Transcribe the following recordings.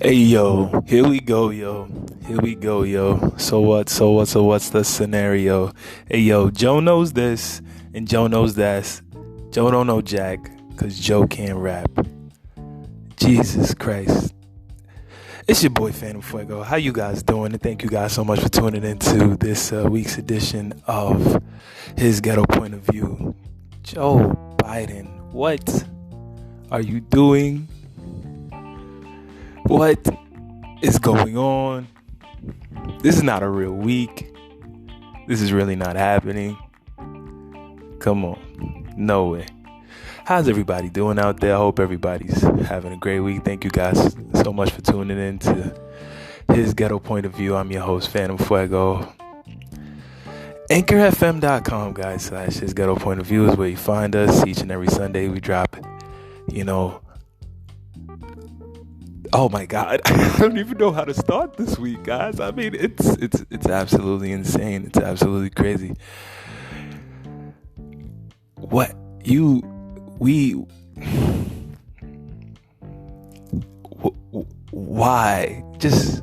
Hey yo, here we go, yo. Here we go, yo. So what's the scenario? Hey yo, Joe knows this and Joe knows that. Joe don't know Jack, cause Joe can't rap. Jesus Christ. It's your boy Phantm Phuego. How you guys doing? And thank you guys so much for tuning into this week's edition of his Ghetto Point of View. Joe Biden, what are you doing? What is going on? This is not a real week. This is really not happening. Come on. No way. How's everybody doing out there? I hope everybody's having a great week. Thank you guys so much for tuning in to his Ghetto Point of View. I'm your host, Phantm Phuego. AnchorFM.com, guys, / his Ghetto Point of View is where you find us. Each and every Sunday we drop, oh my God, I don't even know how to start this week, guys. I mean, it's absolutely insane. It's absolutely crazy. Why? Just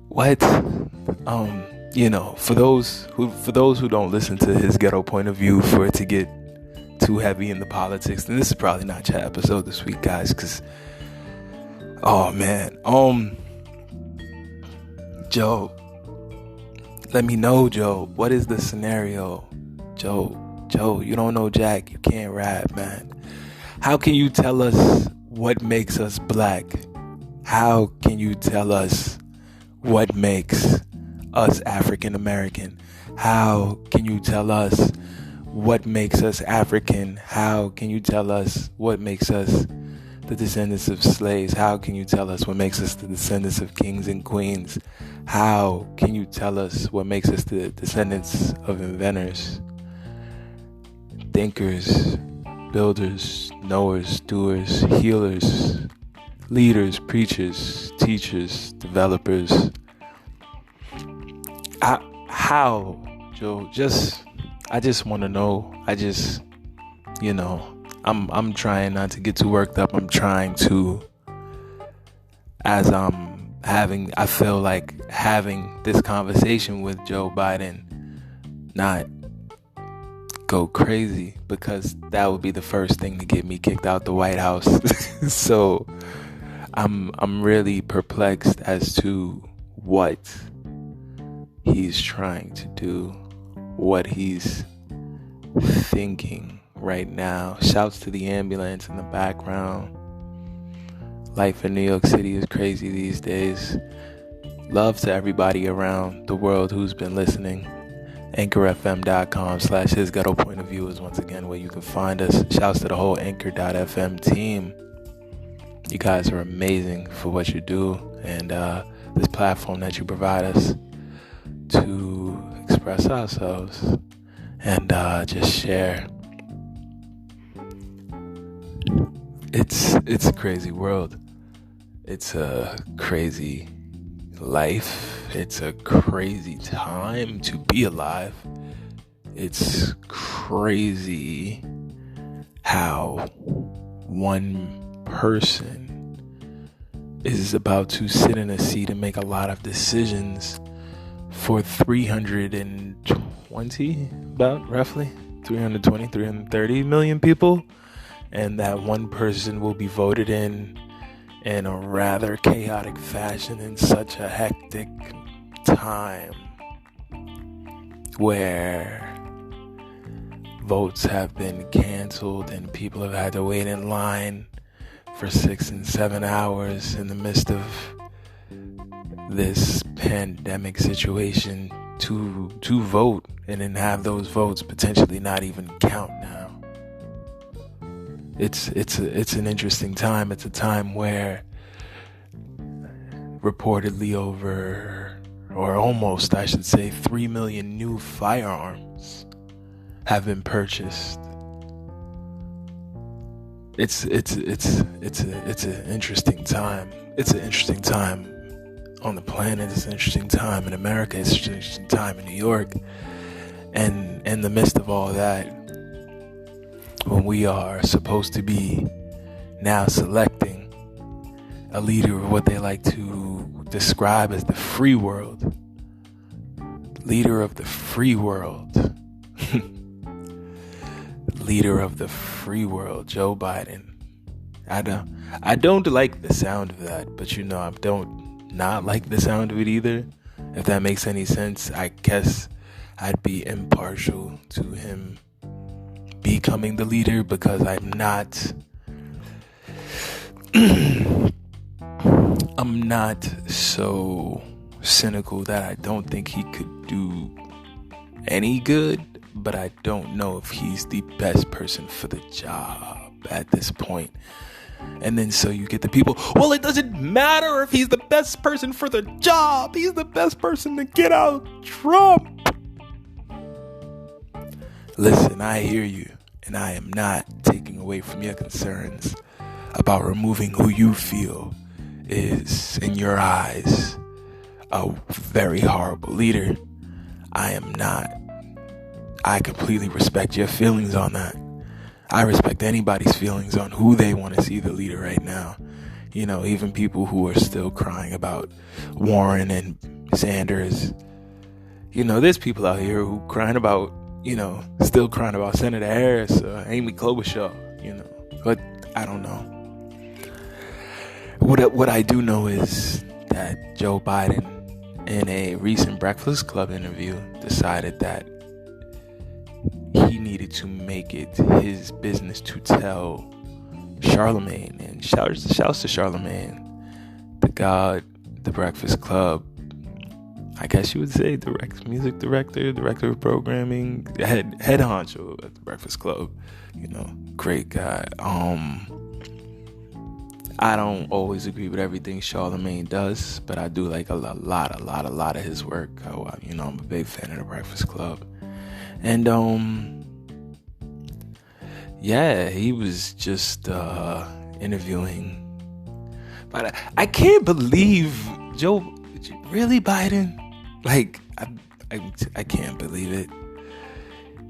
what? For those who don't listen to his Ghetto Point of View, for it to get too heavy in the politics, then this is probably not your episode this week, guys, because oh man, Joe, let me know, Joe. What is the scenario? Joe, you don't know Jack. You can't rap, man. How can you tell us what makes us black? How can you tell us what makes us African American? How can you tell us what makes us African? How can you tell us what makes us the descendants of slaves? How can you tell us what makes us the descendants of kings and queens? How can you tell us what makes us the descendants of inventors, thinkers, builders, knowers, doers, healers, leaders, preachers, teachers, developers? How, Joe? I just want to know. I'm trying not to get too worked up. I'm trying to, I feel like having this conversation with Joe Biden, not go crazy, because that would be the first thing to get me kicked out the White House. So I'm really perplexed as to what he's trying to do, what he's thinking right now. Shouts to the ambulance in the background. Life in New York City is crazy these days. Love to everybody around the world who's been listening. AnchorFM.com / his Ghetto Point of View is once again where you can find us. Shouts to the whole Anchor.fm team. You guys are amazing for what you do, and this platform that you provide us to express ourselves and just share. It's a crazy world. It's a crazy life. It's a crazy time to be alive. It's crazy how one person is about to sit in a seat and make a lot of decisions for 330 million people. And that one person will be voted in a rather chaotic fashion in such a hectic time where votes have been canceled and people have had to wait in line for 6 and 7 hours in the midst of this pandemic situation to vote, and then have those votes potentially not even count now. It's an interesting time. It's a time where reportedly almost 3 million new firearms have been purchased. It's an interesting time. It's an interesting time on the planet. It's an interesting time in America. It's an interesting time in New York. And in the midst of all that, when we are supposed to be now selecting a leader of what they like to describe as the free world. Leader of the free world. Leader of the free world, Joe Biden. I don't like the sound of that, but I don't not like the sound of it either. If that makes any sense, I guess I'd be impartial to him becoming the leader because I'm not so cynical that I don't think he could do any good, but I don't know if he's the best person for the job at this point. And then so you get the people, well, it doesn't matter if he's the best person for the job. He's the best person to get out Trump. Listen, I hear you, and I am not taking away from your concerns about removing who you feel is, in your eyes, a very horrible leader. I am not. I completely respect your feelings on that. I respect anybody's feelings on who they want to see the leader right now. Even people who are still crying about Warren and Sanders. There's people out here who crying about, still crying about Senator Harris or Amy Klobuchar, But I don't know. What I do know is that Joe Biden, in a recent Breakfast Club interview, decided that he needed to make it his business to tell Charlemagne, and shouts to Charlemagne, the God, the Breakfast Club, I guess you would say music director of programming, head honcho at the Breakfast Club, great guy. I don't always agree with everything Charlemagne does, but I do like a lot of his work. I'm a big fan of the Breakfast Club. And, he was just, interviewing. But I can't believe Joe, really, Biden? Like, I can't believe it.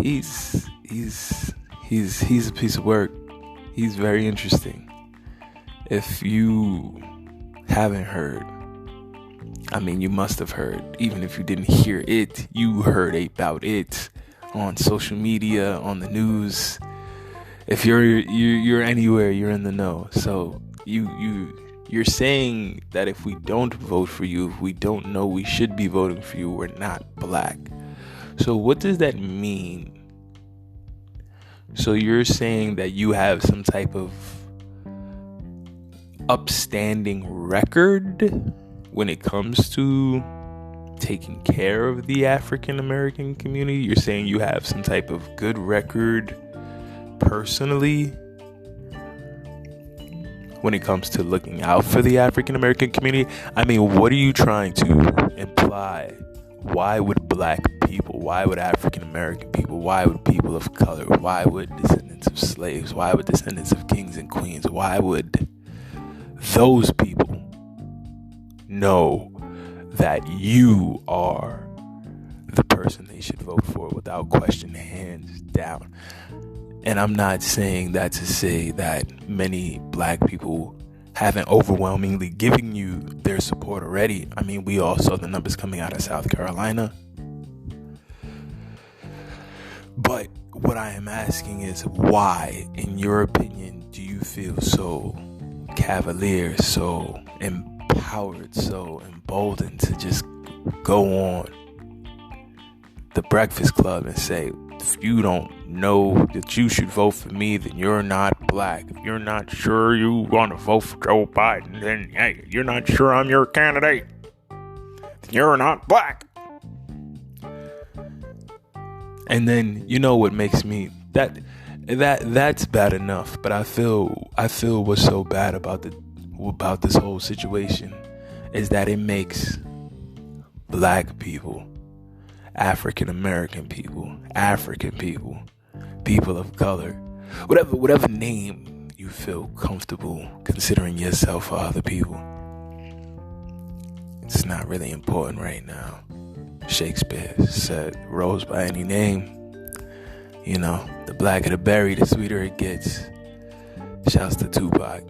He's a piece of work. He's very interesting. If you haven't heard, you must have heard. Even if you didn't hear it, you heard about it on social media, on the news. If you're anywhere, you're in the know. So you're saying that if we don't vote for you, if we don't know we should be voting for you, we're not black. So what does that mean? So you're saying that you have some type of upstanding record when it comes to taking care of the African American community? You're saying you have some type of good record personally when it comes to looking out for the African American community? What are you trying to imply? Why would black people, why would African American people, why would people of color, why would descendants of slaves, why would descendants of kings and queens, why would those people know that you are the person they should vote for without question, hands down? And I'm not saying that to say that many black people haven't overwhelmingly given you their support already. We all saw the numbers coming out of South Carolina. But what I am asking is, why, in your opinion, do you feel so cavalier, so empowered, so emboldened to just go on the Breakfast Club and say, if you don't know that you should vote for me, then you're not black. If you're not sure you want to vote for Joe Biden, then hey, you're not sure I'm your candidate, then you're not black. And then what makes me that's bad enough, but I feel what's so bad about this whole situation is that it makes black people, African American people, African people, people of color, whatever name you feel comfortable considering yourself or other people, it's not really important right now. Shakespeare said, "Rose by any name." The blacker the berry, the sweeter it gets. Shouts to Tupac.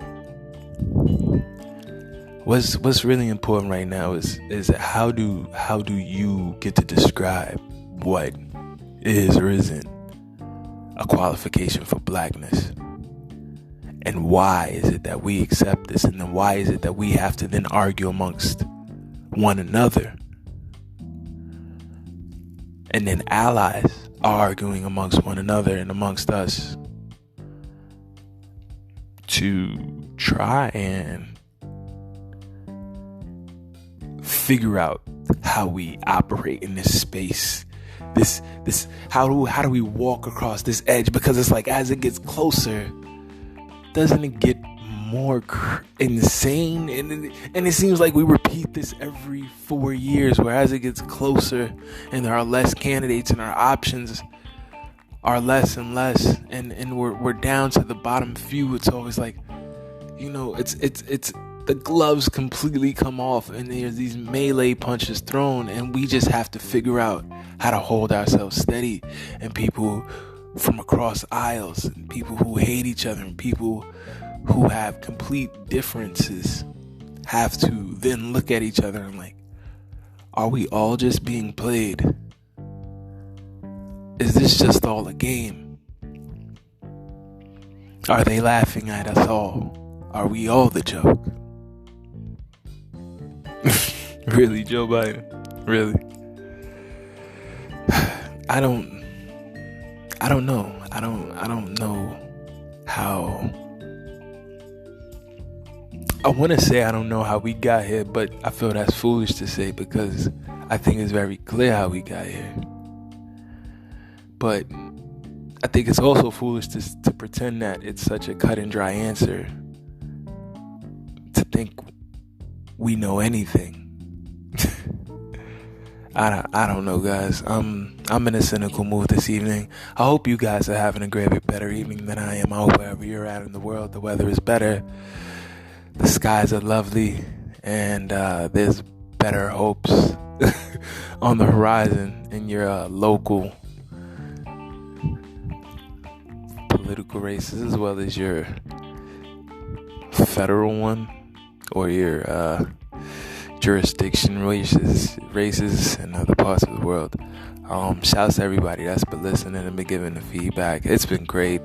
what's really important right now is how do you get to describe what is or isn't a qualification for blackness? And why is it that we accept this? And then why is it that we have to then argue amongst one another? And then allies are arguing amongst one another and amongst us to try and figure out how we operate in this space. This how do we walk across this edge? Because it's like, as it gets closer, doesn't it get more insane? And it seems like we repeat this every 4 years, where as it gets closer and there are less candidates and our options are less and less, and we're down to the bottom few. It's always like, it's the gloves completely come off and there's these melee punches thrown, and we just have to figure out how to hold ourselves steady. And people from across aisles, and people who hate each other, and people who have complete differences have to then look at each other and like, are we all just being played? Is this just all a game? Are they laughing at us all? Are we all the joke? Really, Joe Biden? Really? I don't know. I don't know how. I want to say I don't know how we got here, but I feel that's foolish to say, because I think it's very clear how we got here. But I think it's also foolish to pretend that it's such a cut and dry answer, to think we know anything. I don't know, guys. I'm in a cynical mood this evening. I hope you guys are having a better evening than I am. I hope wherever you're at in the world, the weather is better, the skies are lovely, and there's better hopes on the horizon in your local political races, as well as your federal one, or your jurisdiction races in other parts of the world. Shouts to everybody that's been listening and been giving the feedback. It's been great.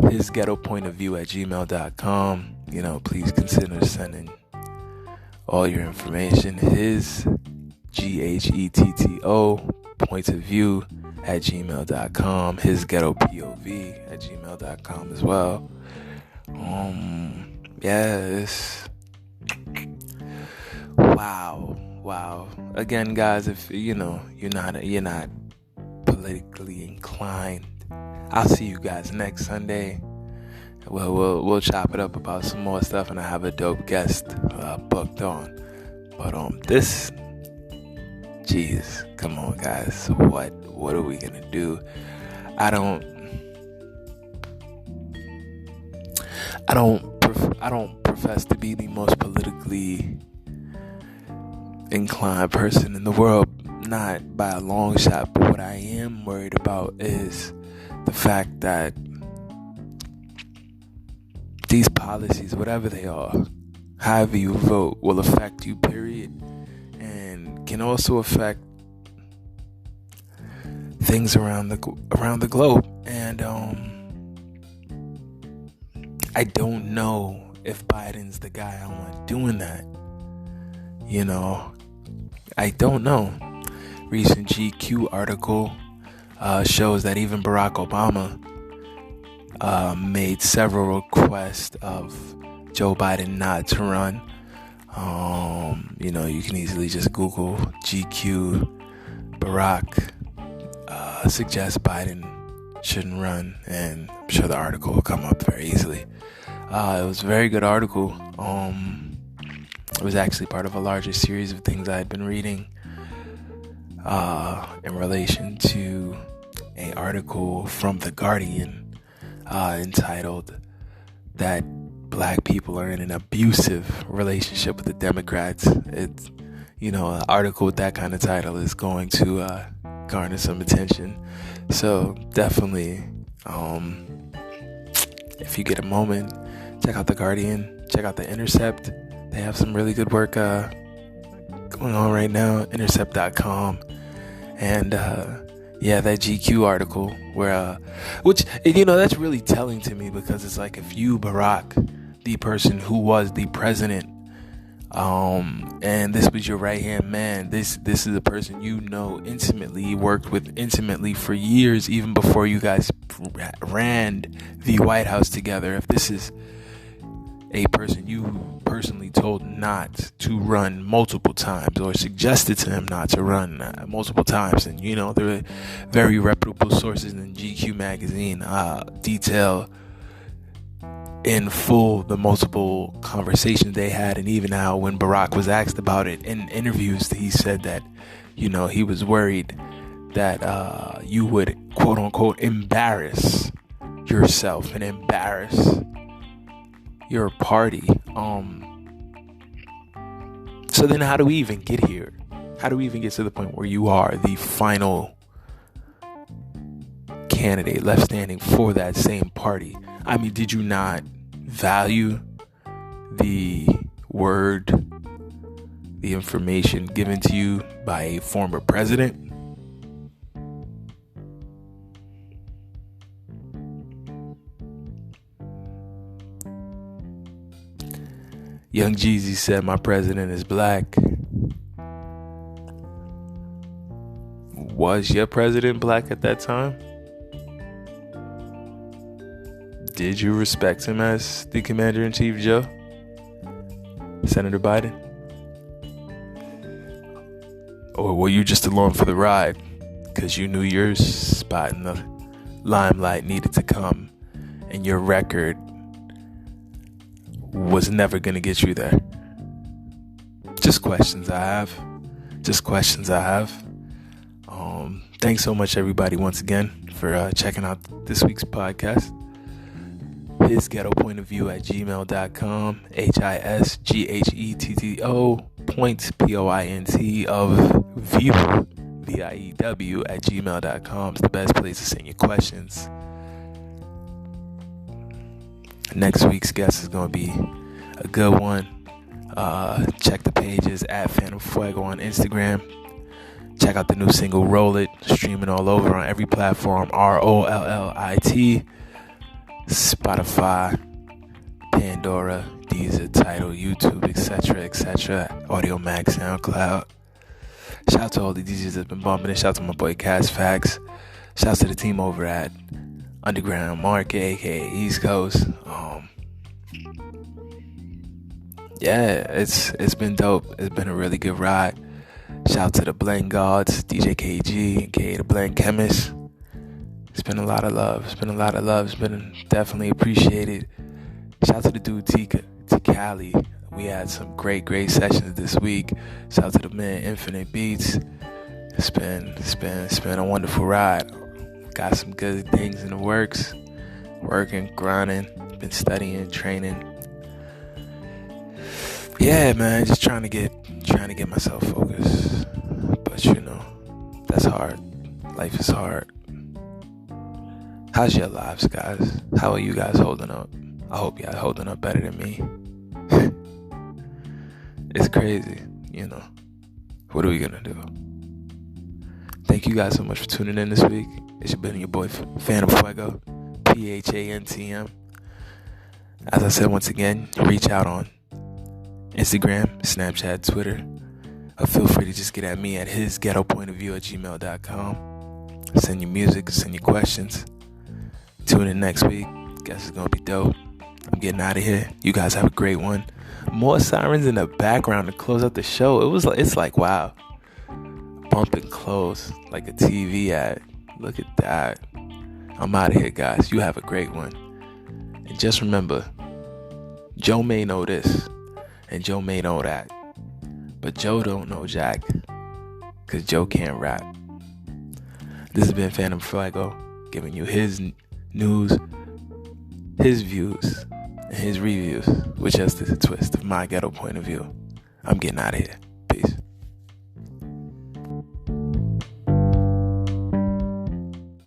His Ghetto Point of View at gmail.com. Please consider sending all your information. His GHETTO Point of View at gmail.com. His Ghetto POV at gmail.com as well. Yes. Wow. Again, guys, if you're not politically inclined, I'll see you guys next Sunday. We'll chop it up about some more stuff, and I have a dope guest booked on. But jeez, come on, guys. What are we gonna do? I don't profess to be the most politically inclined person in the world, not by a long shot. But what I am worried about is the fact that these policies, whatever they are, however you vote, will affect you, period, and can also affect things around the globe. And I don't know if Biden's the guy I want doing that. I don't know. Recent GQ article shows that even Barack Obama made several requests of Joe Biden not to run. You can easily just Google GQ Barack suggests Biden shouldn't run, and I'm sure the article will come up very easily. It was a very good article. It was actually part of a larger series of things I had been reading in relation to an article from The Guardian entitled that black people are in an abusive relationship with the Democrats. It's, an article with that kind of title is going to garner some attention. So definitely, if you get a moment, check out The Guardian, check out The Intercept. They have some really good work going on right now. Intercept.com. And that GQ article where which that's really telling to me, because it's like, if you, Barack, the person who was the president, and this was your right hand man, this is a person intimately, you worked with intimately for years, even before you guys ran the White House together. If this is a person you personally told not to run multiple times, or suggested to him not to run multiple times, and there were very reputable sources in GQ magazine detail in full the multiple conversations they had, and even how, when Barack was asked about it in interviews, he said that he was worried that you would, quote unquote, embarrass yourself and embarrass your party. So then how do we even get here? How do we even get to the point where you are the final candidate left standing for that same party? I mean, did you not value the word, the information given to you by a former president? Young Jeezy said, "My president is black." Was your president black at that time? Did you respect him as the commander-in-chief, Joe? Senator Biden? Or were you just along for the ride because you knew your spot in the limelight needed to come, and your record was never going to get you there? Just questions I have. Thanks so much, everybody, once again, for checking out this week's podcast. His Ghetto Point of View at gmail.com. HISGHETTO point POINT of view VIEW at gmail.com is the best place to send your questions. Next week's guest is going to be a good one. Check the pages at Phantm Phuego on Instagram. Check out the new single Roll It, streaming all over on every platform, ROLLIT, Spotify, Pandora, Deezer, Tidal, YouTube, etc., Audio Max, SoundCloud. Shout out to all the DJs that's been bumping it. Shout out to my boy Cass Facts. Shout out to the team over at Underground Market, aka East Coast. It's been dope. It's been a really good ride. Shout out to the Blend Gods, DJ KG, aka the Blend Chemist. It's been a lot of love. It's been definitely appreciated. Shout out to the dude T Cali. We had some great sessions this week. Shout out to the man Infinite Beats. It's been a wonderful ride. Got some good things in the works. Working, grinding, been studying, training. Yeah, man, just trying to get myself focused. But that's hard. Life is hard. How's your lives, guys? How are you guys holding up? I hope y'all holding up better than me. It's crazy, What are we gonna do? Thank you guys so much for tuning in this week. It's been your boy Phantm Phuego, PHANTM. As I said, once again, reach out on Instagram, Snapchat, Twitter. Feel free to just get at me at hisghettopointofview at gmail.com. Send your music, send your questions. Tune in next week. Guess it's gonna be dope. I'm getting out of here. You guys have a great one. More sirens in the background to close out the show. It's like wow. Bumping close like a TV ad. Look at that. I'm out of here, guys. You have a great one. And just remember, Joe may know this and Joe may know that, but Joe don't know Jack, because Joe can't rap. This has been Phantm Phuego, giving you his news, his views, and his reviews, with just a twist of my ghetto point of view. I'm getting out of here.